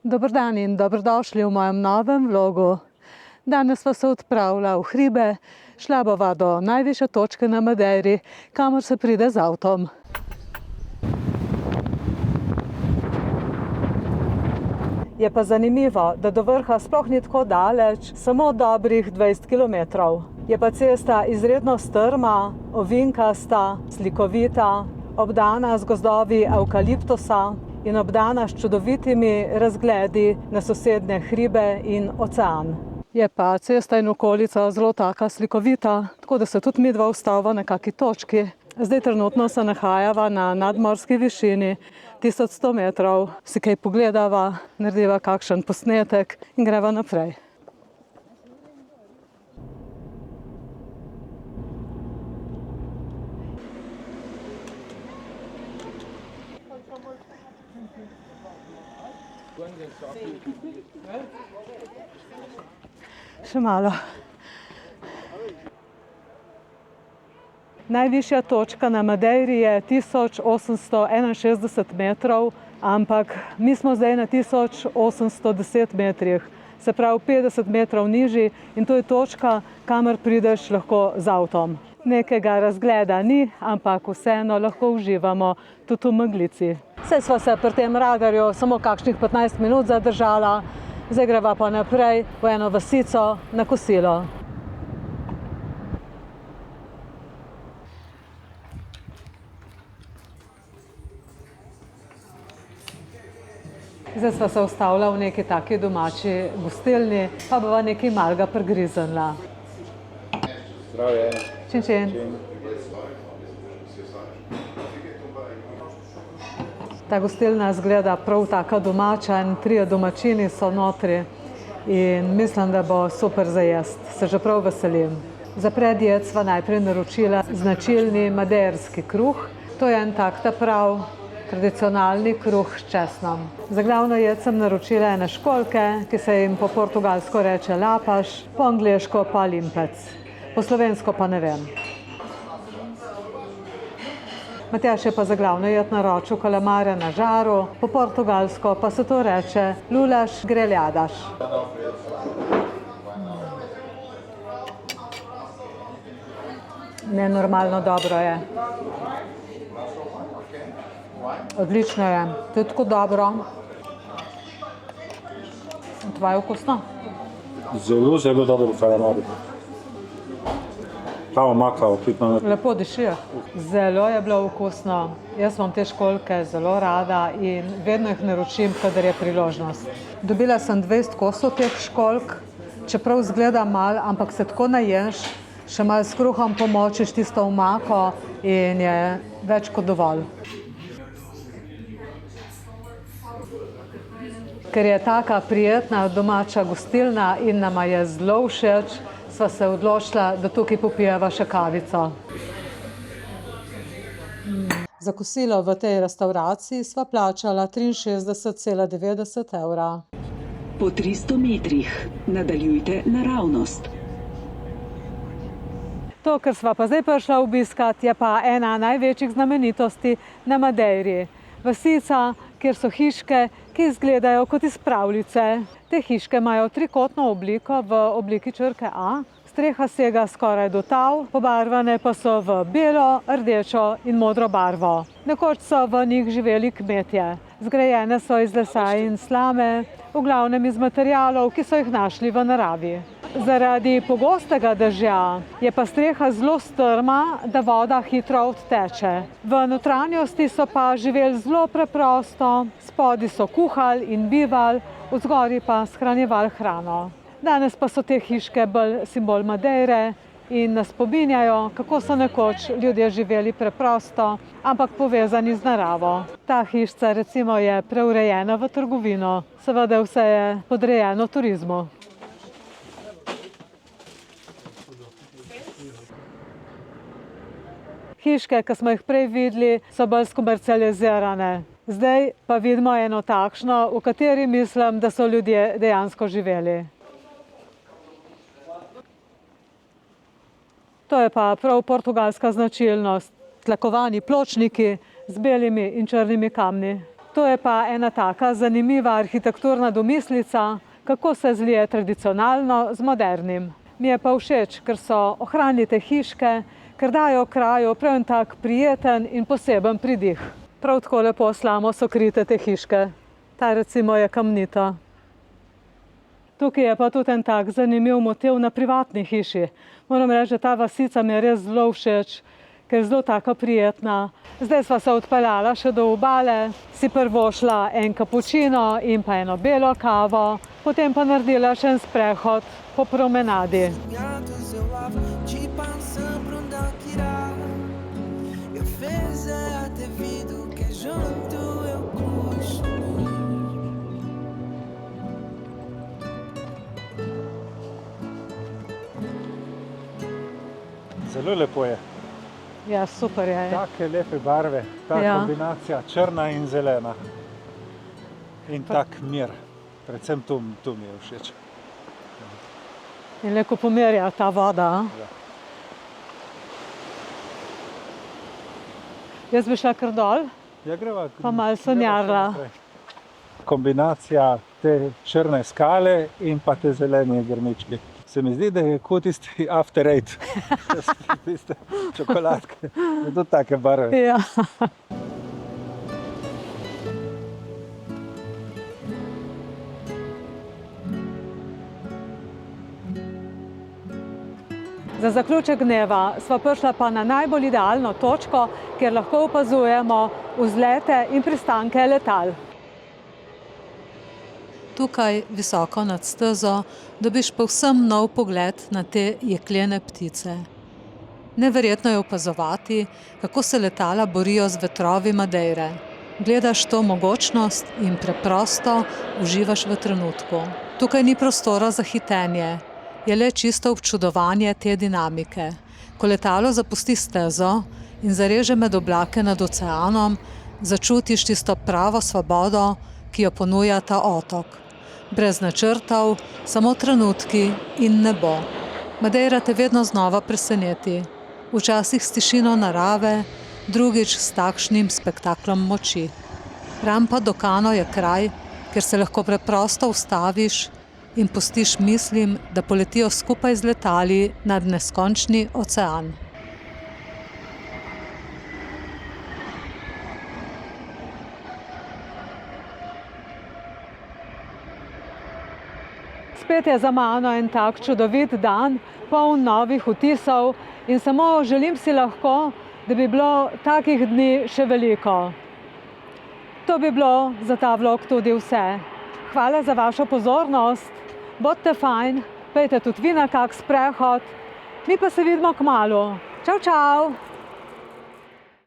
Dober dan in dobrodošli v mojem novem vlogu. Danes sva se odpravila v hribe, šla bova do najvišje točke na Madeiri, kamor se pride z avtom. Je pa zanimivo, da do vrha sploh ni tako daleč, samo dobrih 20 kilometrov. Je pa cesta izredno strma, ovinkasta, slikovita, obdana z gozdovi evkaliptusa in obdana s čudovitimi razgledi na sosednje hribe in ocean. Je pa cesta in okolica zelo taka slikovita, tako da se tudi midva ustavila na kaki točki. Zdaj trenutno se nahajava na nadmorski višini 1100 metrov. Si kaj pogledava, narediva kakšen posnetek in greva naprej. Še malo. Najvišja točka na Madeiri je 1861 metrov, ampak mi smo zdaj na 1810 metrih, se pravi 50 metrov nižji, in to je točka, kamor prideš lahko z avtom. Nekega razgleda ni, ampak vseeno lahko uživamo tudi v meglici. Saj sva se pri tem radarju samo kakšnih 15 minut zadržala, zdaj greva pa naprej v eno vasico na kosilo. Zdaj sva se ustavila v neki taki domači gostilni, pa bova nekaj malega prigriznila. Zdravje. Čin, čin. Ta gostilna izgleda prav taka domača in 3 domačini so notri in mislim, da bo super za jesti. Se že prav veselim. Za predjed sva najprej naročila značilni madeirski kruh. To je en tak prav tradicionalni kruh s česnom. Za glavno jed sem naročila ene školjke, ki se jim po portugalsko reče lapaš, po angleško pa limpec. Po slovensko pa ne vem. Matjaž je pa za glavno jed naročil kalamare na žaru, po portugalsko pa se to reče lulas grelhadas. Nenormalno dobro je. Odlično je. To je tako dobro. Tvoje okusno? Zelo, zelo dobro kalamari. Pravo makao, pitno. Lepo diši. Zelo je bilo okusno. Jaz imam te školjke zelo rada in vedno jih naročim, kadar je priložnost. Dobila sem 20 kosov teh školjk, čeprav izgleda malo, ampak se tako naješ, še malo s kruhom pomočiš tisto omako in je več kot dovolj. Ker je taka prijetna domača gostilna in nama je zelo všeč, sva se odločila, da tukaj popijeva še kavico. Za kosilo v tej restavraciji sva plačala 63,90 evra. Po 300 metrih nadaljujte naravnost. To, kar sva pa zdaj prišla obiskat, je pa ena največjih znamenitosti na Madeiri. Vasica, kjer so hiške, ki izgledajo kot iz pravljice. Te hiške imajo trikotno obliko v obliki črke A. Streha sega skoraj do tal, pobarvane pa so v belo, rdečo in modro barvo. Nekoč so v njih živeli kmetje. Zgrajene so iz lesa in slame, v glavnem iz materialov, ki so jih našli v naravi. Zaradi pogostega dežja je pa streha zelo strma, da voda hitro odteče. V notranjosti so pa živeli zelo preprosto, spodaj so kuhali in bivali, vzgoraj pa shranjevali hrano. Danes pa so te hiške bolj simbol Madeire in nas spominjajo, kako so nekoč ljudje živeli preprosto, ampak povezani z naravo. Ta hišca recimo je preurejena v trgovino, seveda vse je podrejeno turizmu. Hiške, ki smo jih prej videli, so bolj skomercializirane. Zdaj pa vidimo eno takšno, v kateri mislim, da so ljudje dejansko živeli. To je pa prav portugalska značilnost. Tlakovani pločniki z belimi in črnimi kamni. To je pa ena taka zanimiva arhitekturna domislica, kako se zlije tradicionalno z modernim. Mi je pa všeč, ker so ohranili te hiške, ker dajo kraju prav en tak prijeten in poseben pridih. Prav tako lepo slamo so krite te hiške. Ta recimo je kamnita. Tukaj je pa tudi en tak zanimiv motiv na privatni hiši. Moram reči, da ta vasica mi je res zelo všeč, ker je zelo taka prijetna. Zdaj sva se odpeljala še do obale, si prvošla en kapučino in pa eno belo kavo, potem pa naredila še en sprehod po promenadi. Zelo lepo je. Ja, super je. Take lepe barve, ta kombinacija črna in zelena. In tak mir. Predvsem to mi je všeč. In lepo pomerja ta voda. Ja. Jaz bi šla kar dol, Ja, greva, pa malo sanjarila. Kombinacija te črne skale in pa te zelene grmičke. Se mi zdi, da je kot tisti After Eight. Tiste čokoladke. Tudi take barve. Ja. Za zaključek dneva sva prišla pa na najbolj idealno točko, kjer lahko opazujemo vzlete in pristanke letal. Tukaj, visoko nad stezo, dobiš povsem nov pogled na te jeklene ptice. Neverjetno je opazovati, kako se letala borijo z vetrovi Madeire. Gledaš to mogočnost in preprosto uživaš v trenutku. Tukaj ni prostora za hitenje, je le čisto občudovanje te dinamike. Ko letalo zapusti stezo in zareže med oblake nad oceanom, začutiš tisto pravo svobodo, ki jo ponuja ta otok. Brez načrtov, samo trenutki in nebo. Madeira te vedno znova preseneti. Včasih s tišino narave, drugič s takšnim spektaklom moči. Rampa do Cano je kraj, kjer se lahko preprosto ustaviš in pustiš mislim, da poletijo skupaj z letali nad neskončni ocean. Spet je za mano en tak čudovit dan, poln novih vtisov in samo želim si lahko, da bi bilo takih dni še veliko. To bi bilo za ta vlog tudi vse. Hvala za vašo pozornost, bodite fajn, pejte tudi vi na kak sprehod, mi pa se vidimo kmalu. Čau, čau!